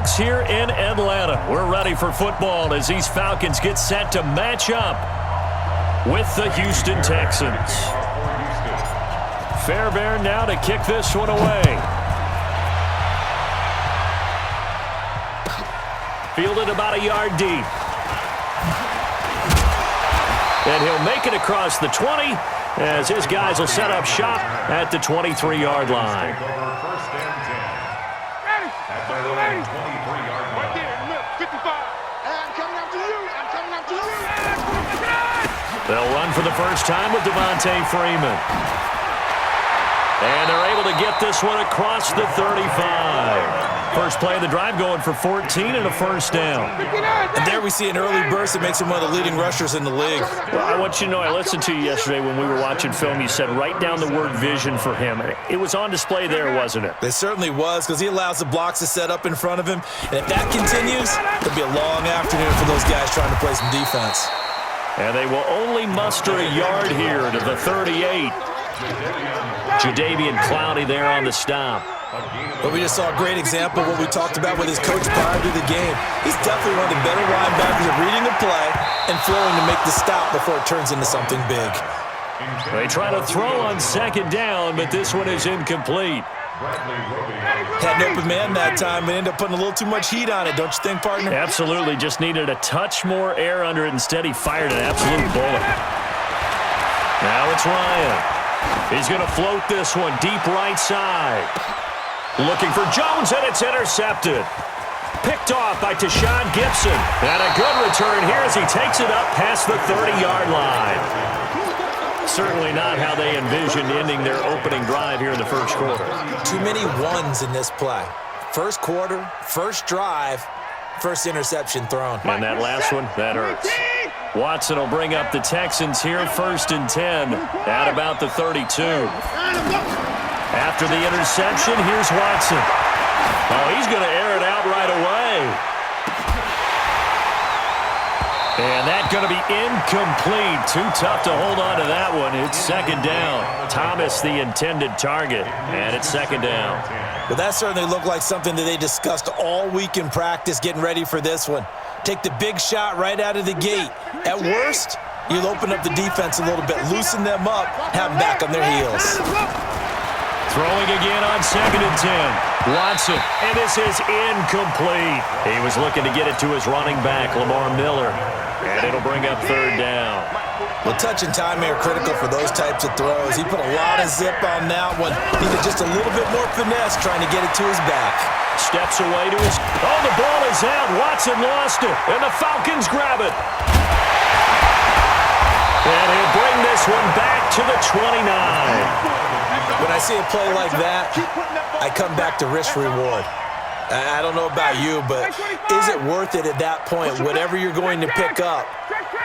folks, here in Atlanta. We're ready for football as these Falcons get set to match up with the Houston Texans. Fairbairn now to kick this one away. Fielded about a yard deep. And he'll make it across the 20 as his guys will set up shop at the 23-yard line. They'll run for the first time with Devontae Freeman. And they're able to get this one across the 35. First play of the drive going for 14 and a first down. And there we see an early burst that makes him one of the leading rushers in the league. Well, I want you to know, I listened to you yesterday when we were watching film. You said write down the word vision for him. It was on display there, wasn't it? It certainly was, because he allows the blocks to set up in front of him. And if that continues, it'll be a long afternoon for those guys trying to play some defense. And they will only muster a yard here to the 38. Jadeveon Clowney there on the stop. But we just saw a great example of what we talked about with his coach prior to the game. He's definitely one of the better linebackers at reading the play and flowing to make the stop before it turns into something big. They try to throw on second down, but this one is incomplete. Had an open man that time, but ended up putting a little too much heat on it, don't you think, partner? Absolutely. Just needed a touch more air under it. Instead, he fired an absolute bullet. Now it's Ryan. He's going to float this one deep right side. Looking for Jones, and it's intercepted. Picked off by Tashawn Gibson. And a good return here as he takes it up past the 30-yard line. Certainly not how they envisioned ending their opening drive here in the first quarter. Too many ones in this play. First quarter, first drive, first interception thrown. And that last one, that hurts. Watson will bring up the Texans here, 1st and 10 at about the 32. After the interception, here's Watson. Oh, he's going to air it out right away. And that's going to be incomplete. Too tough to hold on to that one. It's second down. Thomas, the intended target, and it's second down. Well, that certainly looked like something that they discussed all week in practice, getting ready for this one. Take the big shot right out of the gate. At worst, you'll open up the defense a little bit, loosen them up, have them back on their heels. Throwing again on 2nd and 10. Watson, and this is incomplete. He was looking to get it to his running back, Lamar Miller, and it'll bring up 3rd down. Well, touch and timing are critical for those types of throws. He put a lot of zip on that one. Needed just a little bit more finesse trying to get it to his back. Steps away to his... Oh, the ball is out. Watson lost it, and the Falcons grab it. And he'll bring this one back to the 29. When I see a play like that, I come back to risk-reward. I don't know about you, but is it worth it at that point, whatever you're going to pick up,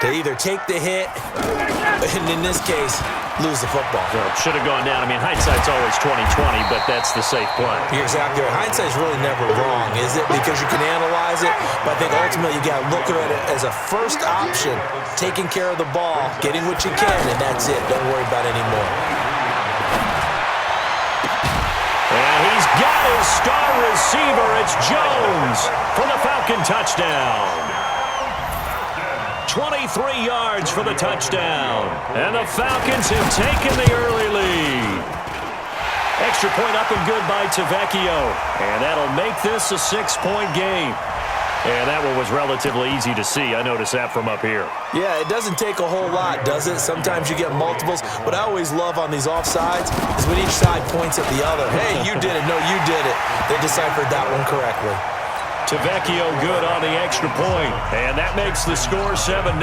to either take the hit, and in this case, lose the football? So it should have gone down. I mean, hindsight's always 20/20, but that's the safe play. You're exactly right. Hindsight's really never wrong, is it? Because you can analyze it, but I think ultimately you got to look at it as a first option, taking care of the ball, getting what you can, and that's it. Don't worry about any more. And he's got his star receiver. It's Jones for the Falcon touchdown. 23 yards for the touchdown. And the Falcons have taken the early lead. Extra point up and good by Tavecchio. And that'll make this a 6-point game. And that one was relatively easy to see. I noticed that from up here. Yeah, it doesn't take a whole lot, does it? Sometimes you get multiples. What I always love on these offsides is when each side points at the other. Hey, you did it. No, you did it. They deciphered that one correctly. Tavecchio good on the extra point. And that makes the score 7-0.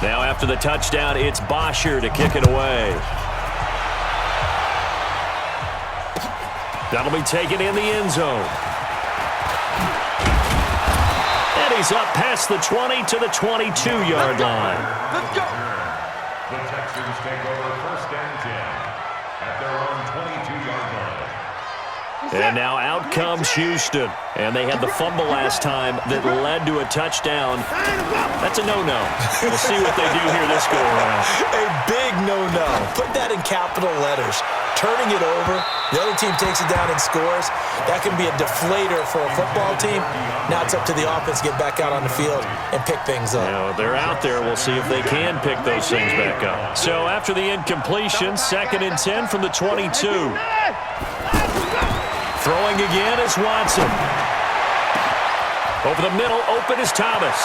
Now after the touchdown, it's Bosher to kick it away. That'll be taken in the end zone. And he's up past the 20 to the 22-yard line. Let's go. The Texans take over 1st and 10 at their own 22-yard line. And now out comes Houston. And they had the fumble last time that led to a touchdown. That's a no-no. We'll see what they do here this go-around. A big no-no. Put that in capital letters. Turning it over, the other team takes it down and scores. That can be a deflator for a football team. Now it's up to the offense to get back out on the field and pick things up. They're out there. We'll see if they can pick those things back up. So after the incompletion, 2nd and 10 from the 22. Throwing again is Watson. Over the middle, open is Thomas.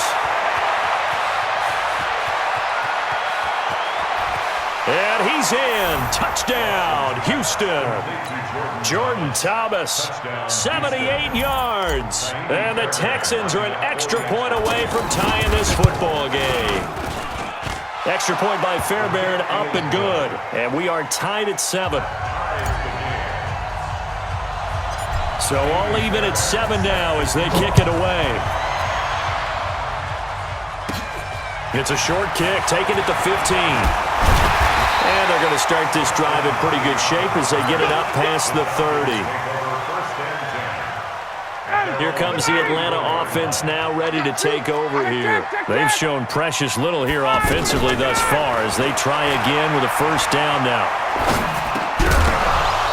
And he's in. Touchdown, Houston. Jordan Thomas, 78 yards. And the Texans are an extra point away from tying this football game. Extra point by Fairbairn, up and good. And we are tied at 7. So all even at 7 now as they kick it away. It's a short kick, taking it to 15. And they're going to start this drive in pretty good shape as they get it up past the 30. Here comes the Atlanta offense now ready to take over here. They've shown precious little here offensively thus far as they try again with a first down now.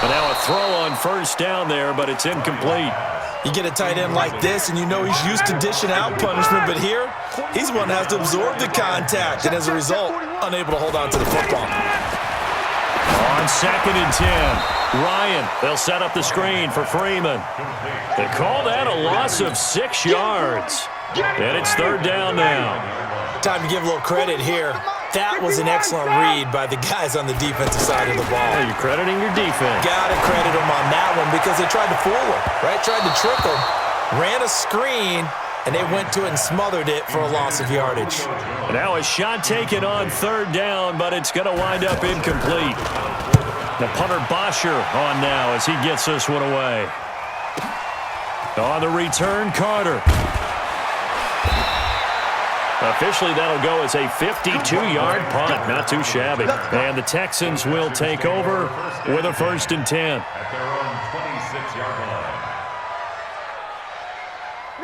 But now a throw on first down there, but it's incomplete. You get a tight end like this, and you know he's used to dishing out punishment, but here, he's one that has to absorb the contact, and as a result, unable to hold on to the football. On 2nd and 10, Ryan, they'll set up the screen for Freeman. They call that a loss of 6 yards. And it's 3rd down now. Time to give a little credit here. That was an excellent read by the guys on the defensive side of the ball. Well, you're crediting your defense. Got to credit them on that one because they tried to fool him, right? Tried to trick him, ran a screen, and they went to it and smothered it for a loss of yardage. Now a shot taken on 3rd down, but it's going to wind up incomplete. The punter Bosher on now as he gets this one away. On the return, Carter. Officially, that'll go as a 52-yard punt. Not too shabby. And the Texans will take over with a 1st and 10. At their own 26-yard line.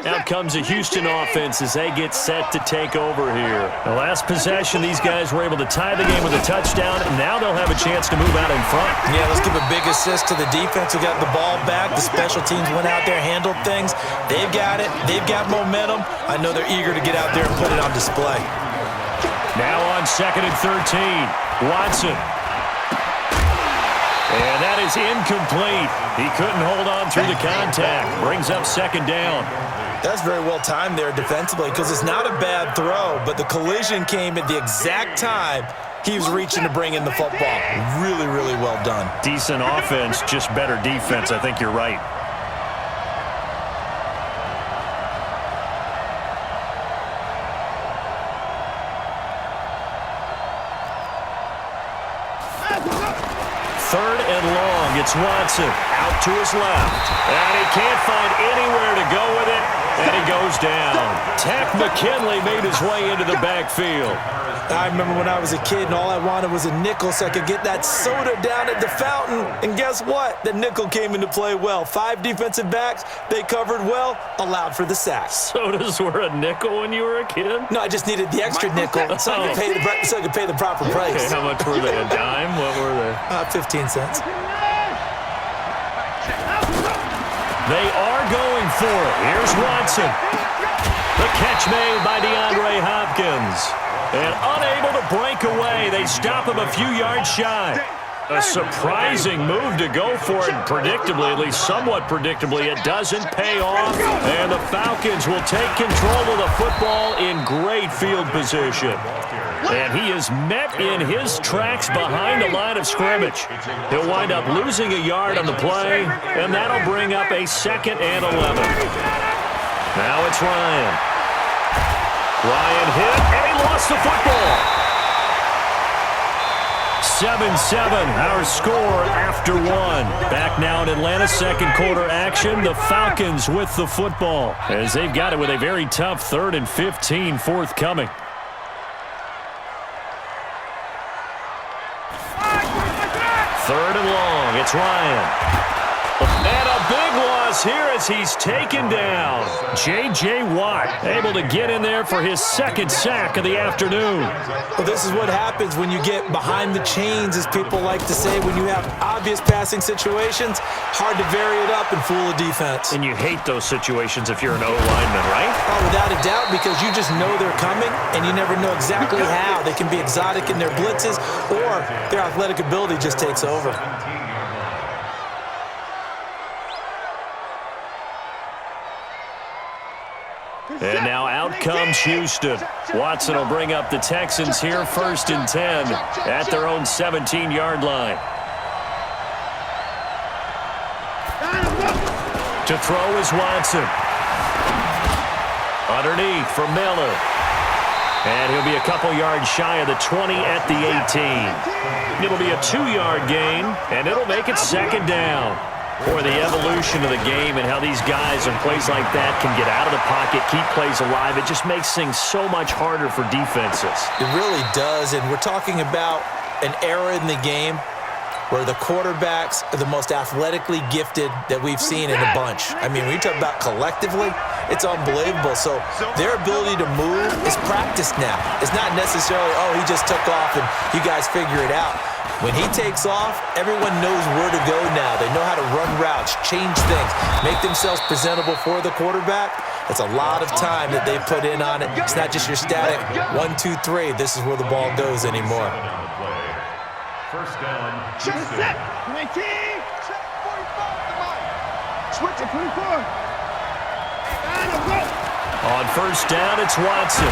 Out comes a Houston offense as they get set to take over here. The last possession, these guys were able to tie the game with a touchdown, and now they'll have a chance to move out in front. Yeah, let's give a big assist to the defense who got the ball back. The special teams went out there, handled things. They've got it. They've got momentum. I know they're eager to get out there and put it on display. Now on 2nd and 13, Watson. And that is incomplete. He couldn't hold on through the contact. Brings up 2nd down. That's very well timed there defensively because it's not a bad throw, but the collision came at the exact time he was reaching to bring in the football. Really, really well done. Decent offense, just better defense. I think you're right. Third and long. It's Watson out to his left. And he can't find anywhere to go with it. And he goes down. Tack McKinley made his way into the backfield. I remember when I was a kid and all I wanted was a nickel so I could get that soda down at the fountain. And guess what? The nickel came into play well. 5 defensive backs, they covered well, allowed for the sack. Sodas were a nickel when you were a kid? No, I just needed the extra nickel so I could pay the proper price. Okay, how much were they? A dime? What were they? 15 cents. They are going for it. Here's Watson. The catch made by DeAndre Hopkins. And unable to break away, they stop him a few yards shy. A surprising move to go for it. Predictably, at least somewhat predictably, it doesn't pay off. And the Falcons will take control of the football in great field position. And he is met in his tracks behind the line of scrimmage. He'll wind up losing a yard on the play, and that'll bring up a 2nd and 11. Now it's Ryan. Ryan hit, and he lost the football. 7-7, our score after 1. Back now in Atlanta, 2nd quarter action. The Falcons with the football as they've got it with a very tough 3rd and 15 forthcoming. Third and long, it's Ryan. And a big is here as he's taken down. J.J. Watt able to get in there for his second sack of the afternoon. Well, this is what happens when you get behind the chains, as people like to say. When you have obvious passing situations, hard to vary it up and fool a defense. And you hate those situations if you're an O-lineman, right? Oh, without a doubt, because you just know they're coming, and you never know exactly how. They can be exotic in their blitzes, or their athletic ability just takes over. And now out comes Houston. Watson will bring up the Texans here 1st and 10 at their own 17-yard line. To throw is Watson. Underneath for Miller. And he'll be a couple yards shy of the 20 at the 18. It'll be a 2-yard gain, and it'll make it 2nd down. Boy, the evolution of the game and how these guys in plays like that can get out of the pocket, keep plays alive, it just makes things so much harder for defenses. It really does, and we're talking about an era in the game where the quarterbacks are the most athletically gifted that we've seen in a bunch. I mean, when you talk about collectively, it's unbelievable. So their ability to move is practiced now. It's not necessarily, oh, he just took off and you guys figure it out. When he takes off, everyone knows where to go now. They know how to run routes, change things, make themselves presentable for the quarterback. That's a lot of time that they put in on it. It's not just your static 1, 2, 3. This is where the ball goes anymore. First down, Houston. Set. 19. Set 45. Switch to 24. On 1st down, it's Watson.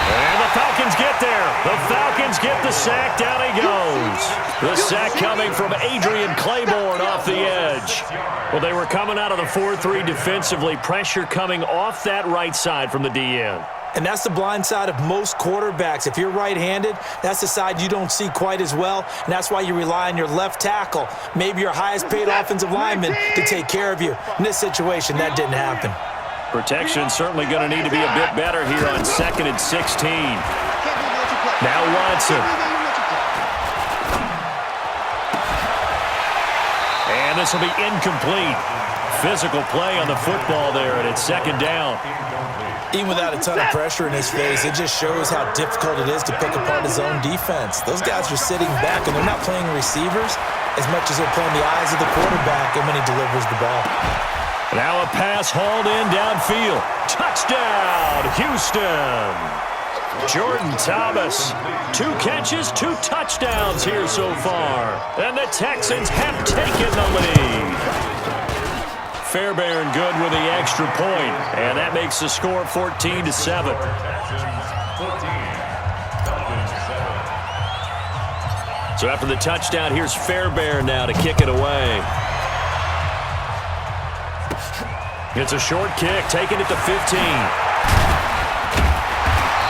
And the Falcons get there. The Falcons get the sack. Down he goes. The sack coming from Adrian Claiborne off the edge. Well, they were coming out of the 4-3 defensively. Pressure coming off that right side from the DN. And that's the blind side of most quarterbacks. If you're right-handed, that's the side you don't see quite as well, and that's why you rely on your left tackle, maybe your highest-paid offensive lineman, to take care of you. In this situation, that didn't happen. Protection certainly going to need to be a bit better here on 2nd and 16. Now Watson. And this will be incomplete. Physical play on the football there, and it's 2nd down. Even without a ton of pressure in his face, it just shows how difficult it is to pick apart his own defense. Those guys are sitting back, and they're not playing receivers as much as they're playing the eyes of the quarterback and when he delivers the ball. Now a pass hauled in downfield. Touchdown, Houston. Jordan Thomas, 2 catches, 2 touchdowns here so far. And the Texans have taken the lead. Fairbairn good with the extra point, and that makes the score 14-7. So after the touchdown, here's Fairbairn now to kick it away. It's a short kick, taking it to 15.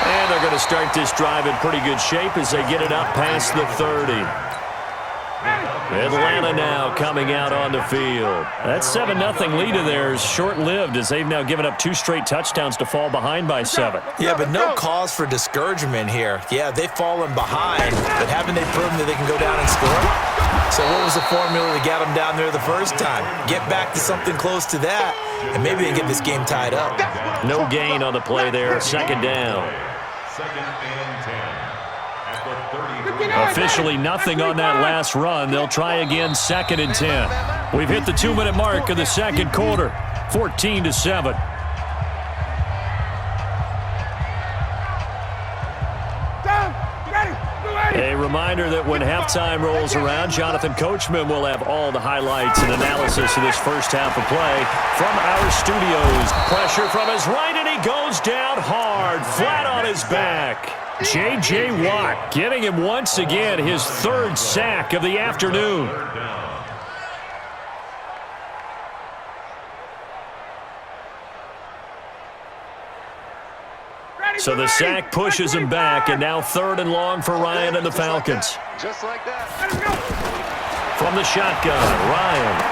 And they're going to start this drive in pretty good shape as they get it up past the 30. Atlanta now coming out on the field. That 7-0 lead of theirs short-lived as they've now given up 2 straight touchdowns to fall behind by 7. Yeah, but no cause for discouragement here. Yeah, they've fallen behind, but haven't they proven that they can go down and score? So what was the formula that got them down there the first time? Get back to something close to that, and maybe they get this game tied up. No gain on the play there, 2nd down. 2nd and 10. Officially nothing on that last run. They'll try again 2nd and 10. We've hit the 2-minute mark of the 2nd quarter. 14-7. A reminder that when halftime rolls around, Jonathan Coachman will have all the highlights and analysis of this first half of play from our studios. Pressure from his right, and he goes down hard, flat on his back. J.J. Watt getting him once again his 3rd sack of the afternoon. So the sack pushes him back, and now 3rd and long for Ryan and the Falcons. Just like that. From the shotgun, Ryan.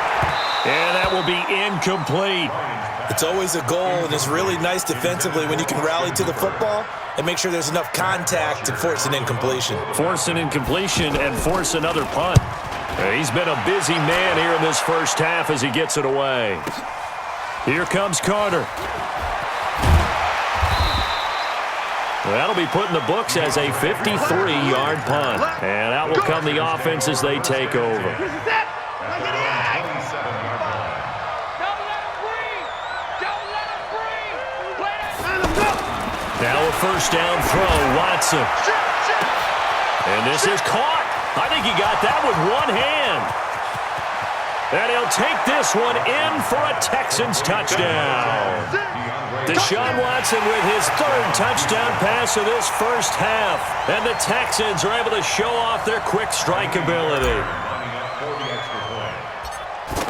And that will be incomplete. It's always a goal, and it's really nice defensively when you can rally to the football and make sure there's enough contact to force an incompletion. Force an incompletion and force another punt. He's been a busy man here in this first half as he gets it away. Here comes Carter. That'll be put in the books as a 53-yard punt. And out will come the offense as they take over. Now a first down throw, Watson. And this is caught. I think he got that with one hand. And he'll take this one in for a Texans touchdown. Deshaun Watson with his third touchdown pass of this first half. And the Texans are able to show off their quick strike ability.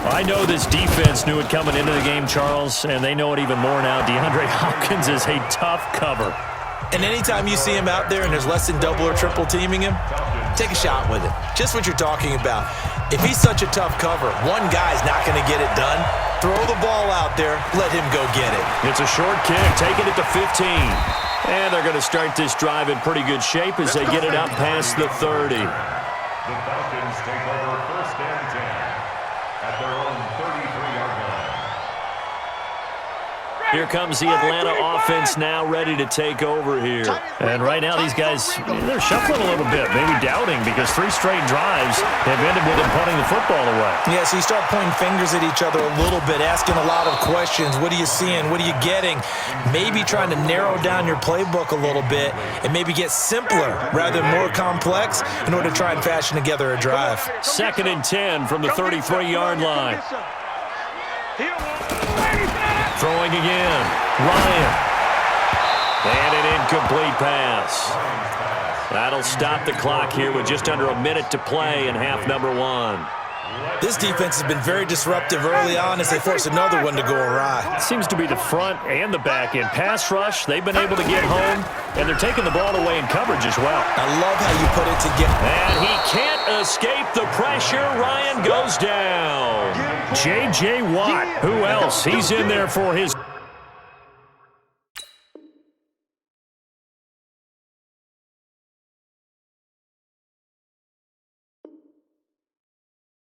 I know this defense knew it coming into the game, Charles, and they know it even more now. DeAndre Hopkins is a tough cover. And anytime you see him out there and there's less than double or triple teaming him, take a shot with him. Just what you're talking about. If he's such a tough cover, one guy's not going to get it done. Throw the ball out there. Let him go get it. It's a short kick, taking it to 15. And they're going to start this drive in pretty good shape as they get it up past the 30. The Falcons take over first and 10 at their own 33-yard line. Here comes the Atlanta offense now ready to take over here. And right now these guys, they're shuffling a little bit, maybe doubting because 3 straight drives have ended with them punting the football away. Yeah, so you start pointing fingers at each other a little bit, asking a lot of questions. What are you seeing? What are you getting? Maybe trying to narrow down your playbook a little bit and maybe get simpler rather than more complex in order to try and fashion together a drive. 2nd and 10 from the 33-yard line. Throwing again. Ryan. And an incomplete pass. That'll stop the clock here with just under a minute to play in half number 1. This defense has been very disruptive early on as they force another one to go awry. It seems to be the front and the back end. Pass rush, they've been able to get home, and they're taking the ball away in coverage as well. I love how you put it together. And he can't escape the pressure. Ryan goes down. J.J. Watt, who else? He's in there for his